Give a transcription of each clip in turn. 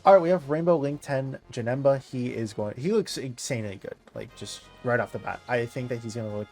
All right, we have Rainbow Link 10 Janemba. He looks insanely good, like just right off the bat. I think that he's going to look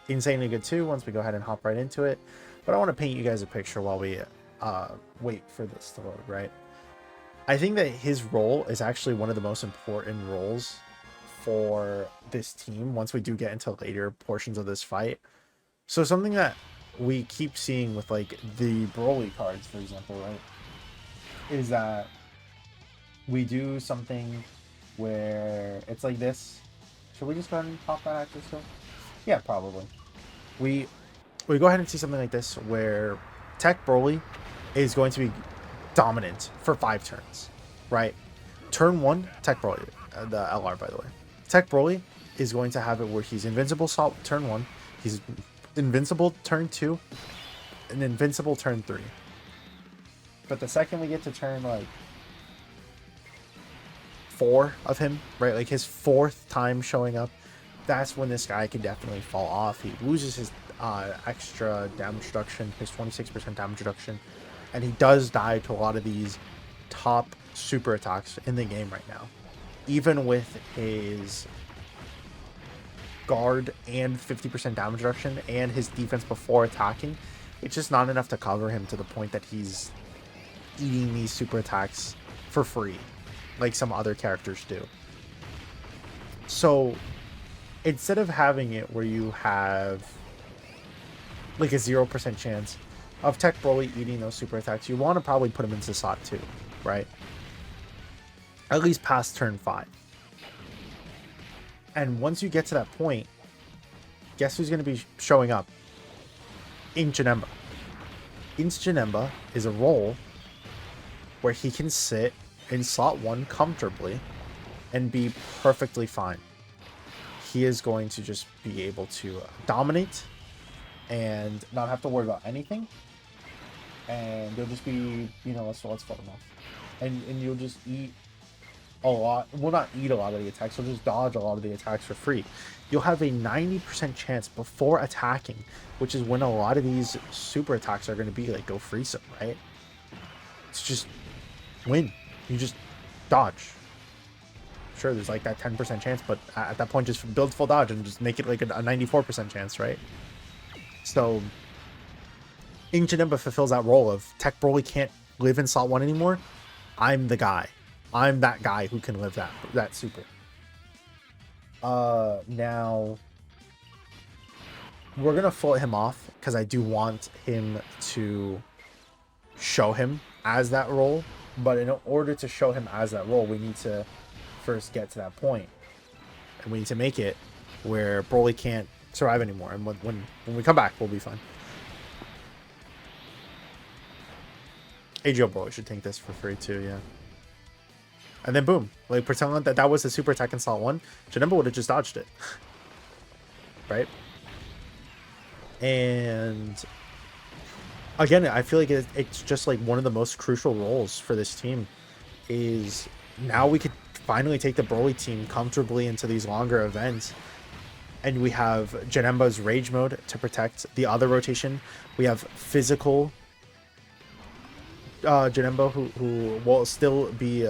insanely good too once we go ahead and hop right into it. But I want to paint you guys a picture while we wait for this to load, right? I think that his role is actually one of the most important roles for this team once we do get into later portions of this fight. So something that we keep seeing with like the Broly cards, for example, right, is that we do something where it's like this. Should we just go ahead and pop that active still? Yeah, probably. We go ahead and see something like this where Tech Broly is going to be dominant for 5 turns, right? Turn 1, Tech Broly, the LR by the way. Tech Broly is going to have it where he's invincible turn 1, he's invincible turn 2, and invincible turn 3. But the second we get to turn like 4 of him, right, like his 4th time showing up, that's when this guy can definitely fall off. He loses his extra damage reduction, his 26% damage reduction, and he does die to a lot of these top super attacks in the game right now. Even with his guard and 50% damage reduction and his defense before attacking, it's just not enough to cover him to the point that he's eating these super attacks for free like some other characters do. So instead of having it where you have like a 0% chance of Tech Broly eating those super attacks, you want to probably put him into slot 2, right? At least past turn 5. And once you get to that point, guess who's going to be showing up? INT Janemba. INT Janemba is a role where he can sit in slot 1 comfortably and be perfectly fine. He is going to just be able to dominate and not have to worry about anything, and you'll just be, you know, let's fall him off, and you'll just eat a lot. Well, not eat a lot of the attacks, you'll just dodge a lot of the attacks for free. You'll have a 90% chance before attacking, which is when a lot of these super attacks are going to be like go free some, right? It's just win. You just dodge. Sure, there's like that 10% chance, but at that point, just build full dodge and just make it like a 94% chance, right? So, INT Janemba fulfills that role of Tech Broly can't live in slot 1 anymore. I'm the guy. I'm that guy who can live that super. Now we're gonna float him off because I do want him to show him as that role. But in order to show him as that role, we need to first get to that point, and we need to make it where Broly can't survive anymore. And when we come back, we'll be fine. AGO Broly should tank this for free too, yeah. And then boom, like pretend that was the super attack in slot 1. Janemba would have just dodged it, right? And again, I feel like it's just like one of the most crucial roles for this team is now we could finally take the Broly team comfortably into these longer events. And we have Janemba's Rage Mode to protect the other rotation. We have physical Janemba who will still be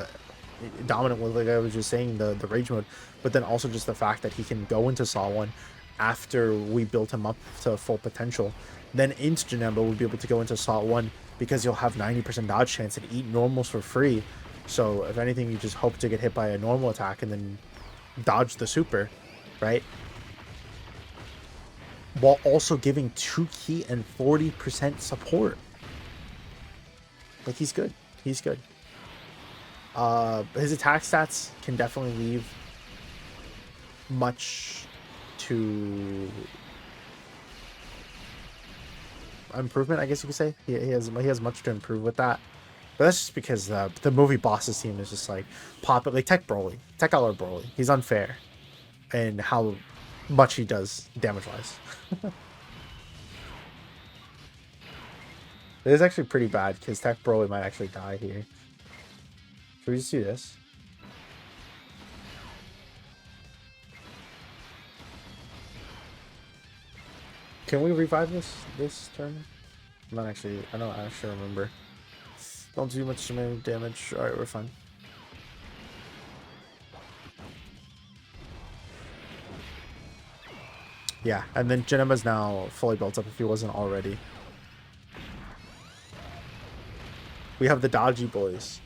dominant with, like I was just saying, the Rage Mode. But then also just the fact that he can go into slot 1 after we built him up to full potential. Then INT Janemba will be able to go into slot 1 because you'll have 90% dodge chance and eat normals for free. So if anything, you just hope to get hit by a normal attack and then dodge the super, right? While also giving 2 key and 40% support. Like, he's good. He's good. His attack stats can definitely leave much to improvement, I guess you could say. He has much to improve with that, but that's just because the movie bosses team is just like like Tech Broly, Tech LR Broly. He's unfair in how much he does damage wise. It is actually pretty bad because Tech Broly might actually die here. Should we just do this? Can we revive this turn? I don't actually remember. Don't do much damage. Alright, we're fine. Yeah, and then Janemba's now fully built up if he wasn't already. We have the dodgy boys.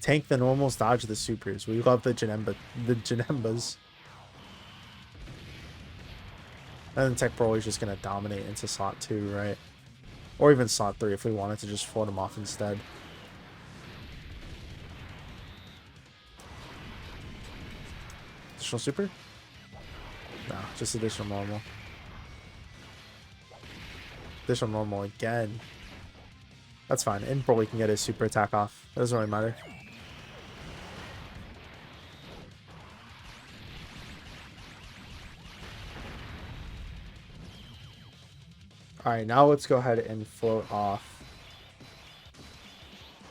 Tank the normals, dodge the supers. We love the Janembas. And then Tech Broly's just gonna dominate into slot 2, right? Or even slot 3 if we wanted to just float him off instead. Additional super? No, just additional normal. Additional normal again. That's fine. And Broly can get his super attack off. It doesn't really matter. Alright, now let's go ahead and float off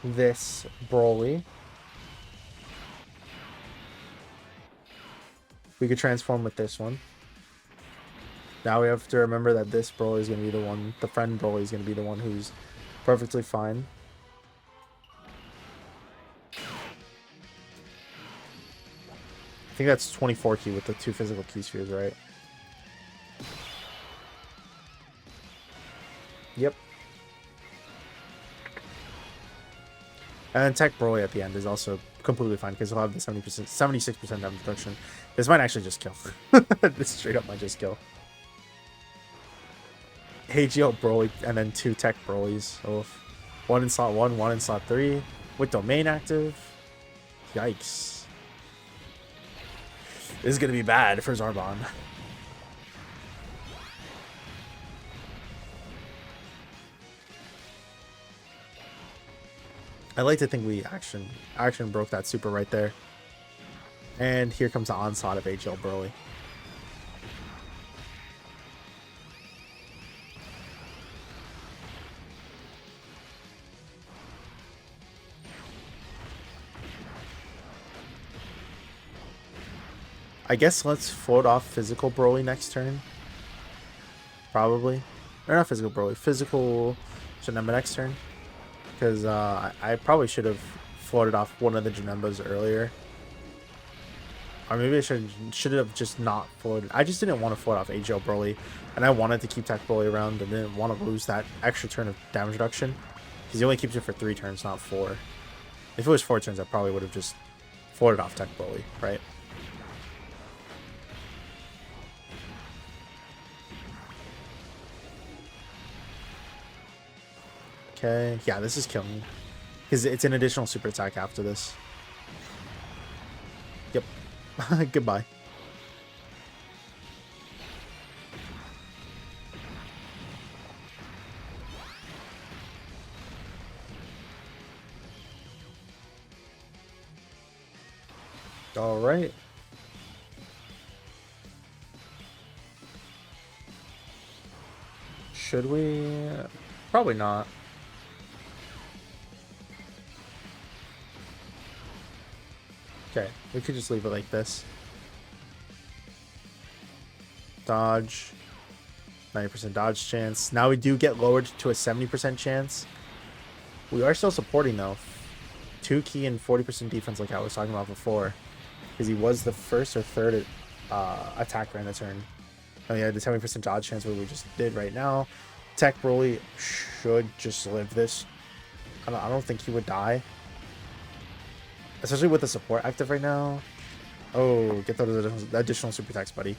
this Broly. We could transform with this one. Now we have to remember that this Broly is going to be the one, the friend Broly is going to be the one who's perfectly fine. I think that's 24 key with the 2 physical key spheres, right? Yep. And then Tech Broly at the end is also completely fine because he'll have the 76% damage reduction. This might actually just kill. This straight up might just kill. HGL Broly and then 2 Tech Brolys. Oh, 1 in slot 1, 1 in slot 3 with domain active. Yikes. This is gonna be bad for Zarbon. I like to think we action broke that super right there. And here comes the onslaught of HL Broly. I guess let's float off physical Broly next turn. Probably. Or not physical Broly, physical Janemba next turn. Because I probably should have floated off one of the Janembas earlier. Or maybe I should have just not floated. I just didn't want to float off HL Broly. And I wanted to keep Tech Broly around and didn't want to lose that extra turn of damage reduction. Because he only keeps it for 3 turns, not 4. If it was 4 turns, I probably would have just floated off Tech Broly, right? Okay, yeah, this is killing me. Because it's an additional super attack after this. Yep. Goodbye. Alright. Should we? Probably not. Okay, we could just leave it like this. Dodge. 90% dodge chance. Now we do get lowered to a 70% chance. We are still supporting though. 2 key and 40% defense like I was talking about before. Because he was the first or third attacker in the turn. Oh yeah, the 70% dodge chance what we just did right now. Tech Broly should just live this. I don't think he would die. Especially with the support active right now. Oh, get those additional super attacks, buddy.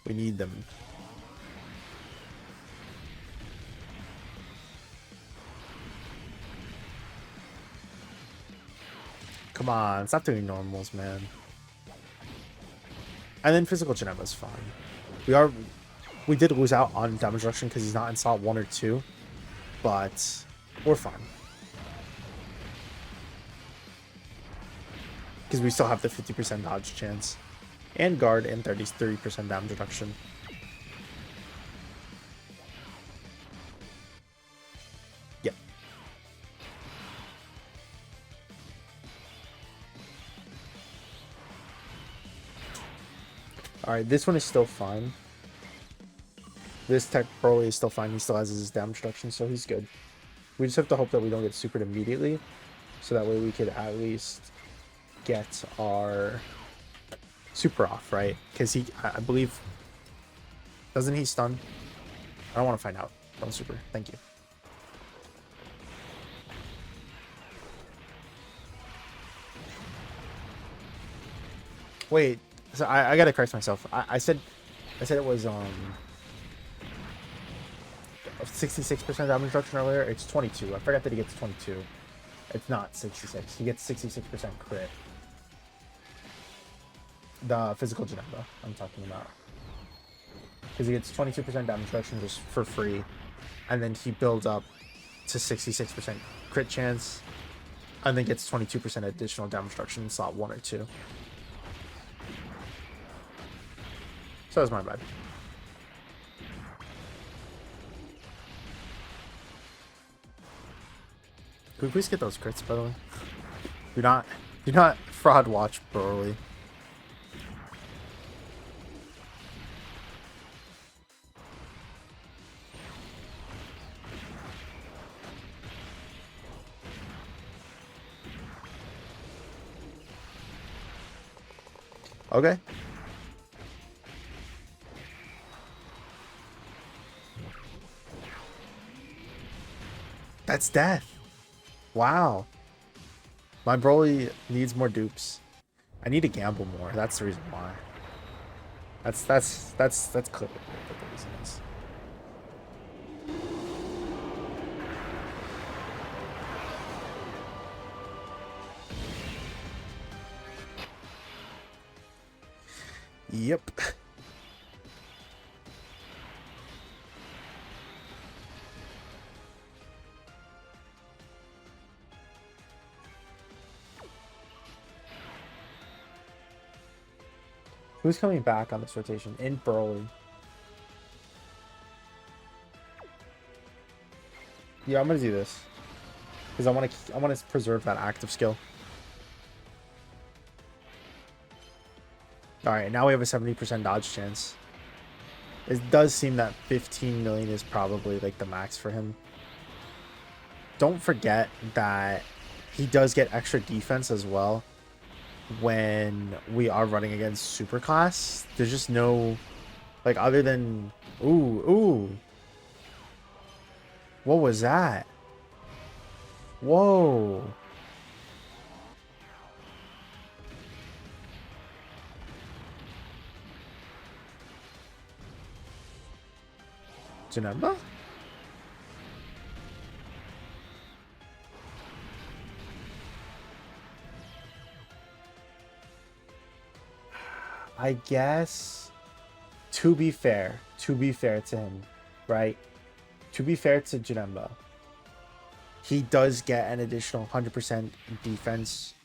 We need them. Come on, stop doing normals, man. And then physical Janemba's fine. We did lose out on damage reduction because he's not in slot 1 or 2. But we're fine. Because we still have the 50% dodge chance. And guard and 30% damage reduction. Yep. Alright, this one is still fine. This Tech Broly is still fine. He still has his damage reduction, so he's good. We just have to hope that we don't get supered immediately. So that way we could at least get our super off, right? Because I believe Doesn't he stun? I don't want to find out. Don't super. Thank you. Wait. So I gotta correct myself. I said it was 66% damage reduction earlier. It's 22. I forgot that he gets 22. It's not 66. He gets 66% crit. The physical Janemba I'm talking about. Because he gets 22% damage reduction just for free. And then he builds up to 66% crit chance. And then gets 22% additional damage reduction in slot 1 or 2. So that's my bad. Could we please get those crits, by the way? Do not fraud watch Broly. Okay. That's death. Wow. My Broly needs more dupes. I need to gamble more. That's the reason why. That's clearly what the reason is. Yep. Who's coming back on this rotation? In Broly. Yeah, I'm gonna do this because I want to preserve that active skill. All right, now we have a 70% dodge chance. It does seem that 15 million is probably like the max for him. Don't forget that he does get extra defense as well when we are running against superclass. There's just no, like, other than ooh, what was that? Whoa. Janemba? I guess, to be fair to him, right? To be fair to Janemba, he does get an additional 100% defense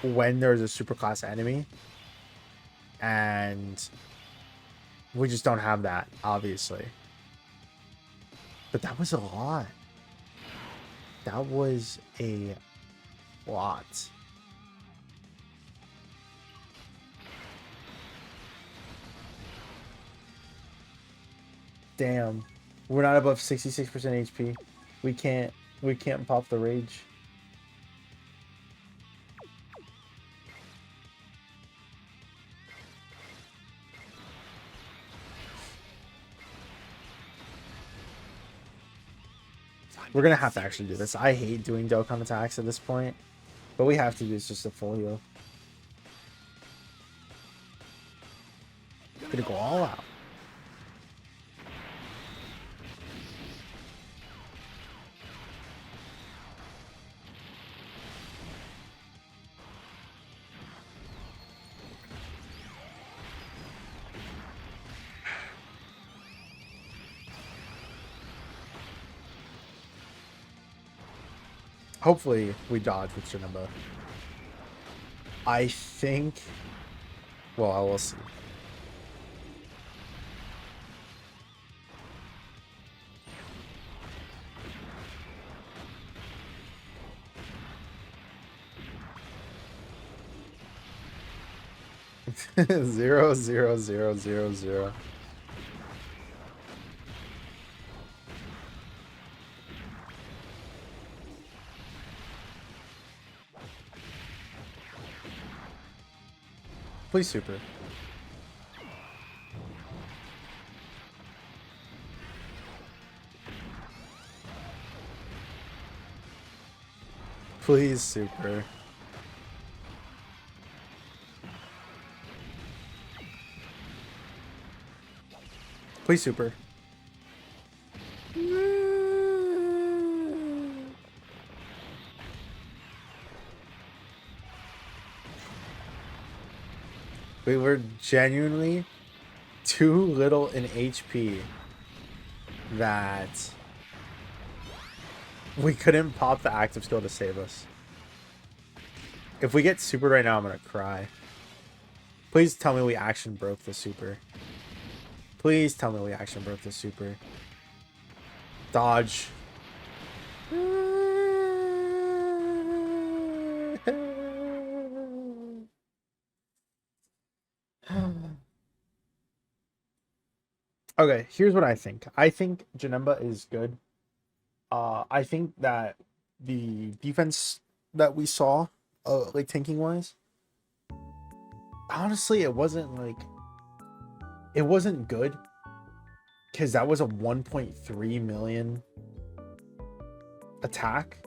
when there's a superclass enemy. And we just don't have that, obviously. But that was a lot. That was a lot. Damn. We're not above 66% HP. We can't pop the rage. We're gonna have to actually do this. I hate doing Dokkan attacks at this point, but we have to do this just a full heal. Gonna go all out. Hopefully we dodge with Janemba. I think, well, I will see. Zero, zero, zero, zero, zero. Please super. Please, super. Please, super. We were genuinely too little in HP that we couldn't pop the active skill to save us. If we get super right now, I'm gonna cry. Please tell me we action broke the super. Please tell me we action broke the super. Dodge. Okay, here's what I think. I think Janemba is good. I think that the defense that we saw, like tanking wise, honestly, it wasn't good because that was a 1.3 million attack,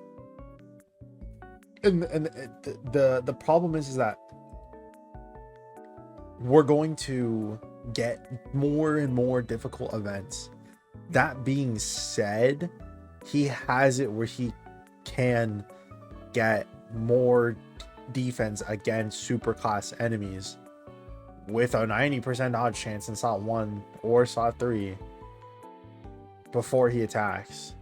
and the problem is that we're going to get more and more difficult events. That being said, he has it where he can get more defense against super class enemies with a 90% odds chance in slot 1 or slot 3 before he attacks.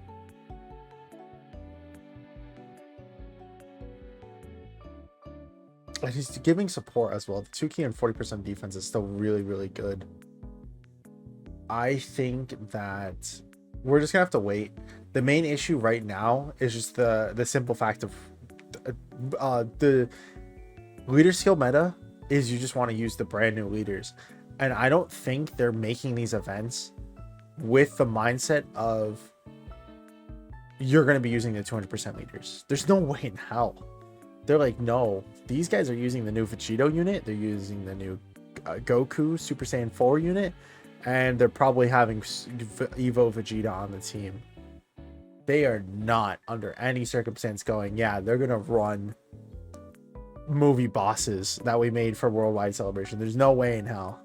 And he's giving support as well. The 2 key and 40% defense is still really, really good. I think that we're just gonna have to wait. The main issue right now is just the simple fact of the leader skill meta is you just want to use the brand new leaders, and I don't think they're making these events with the mindset of you're going to be using the 200% leaders. There's no way in hell. They're like, no, these guys are using the new Vegito unit, they're using the new Goku Super Saiyan 4 unit, and they're probably having Evo Vegeta on the team. They are not under any circumstance going, yeah, they're gonna run movie bosses that we made for Worldwide Celebration. There's no way in hell.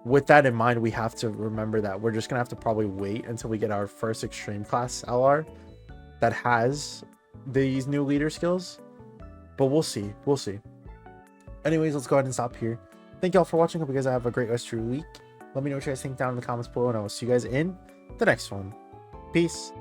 With that in mind, we have to remember that we're just gonna have to probably wait until we get our first extreme class LR that has these new leader skills. But we'll see. We'll see. Anyways, let's go ahead and stop here. Thank y'all for watching. Hope you guys have a great rest of your week. Let me know what you guys think down in the comments below, and I will see you guys in the next one. Peace.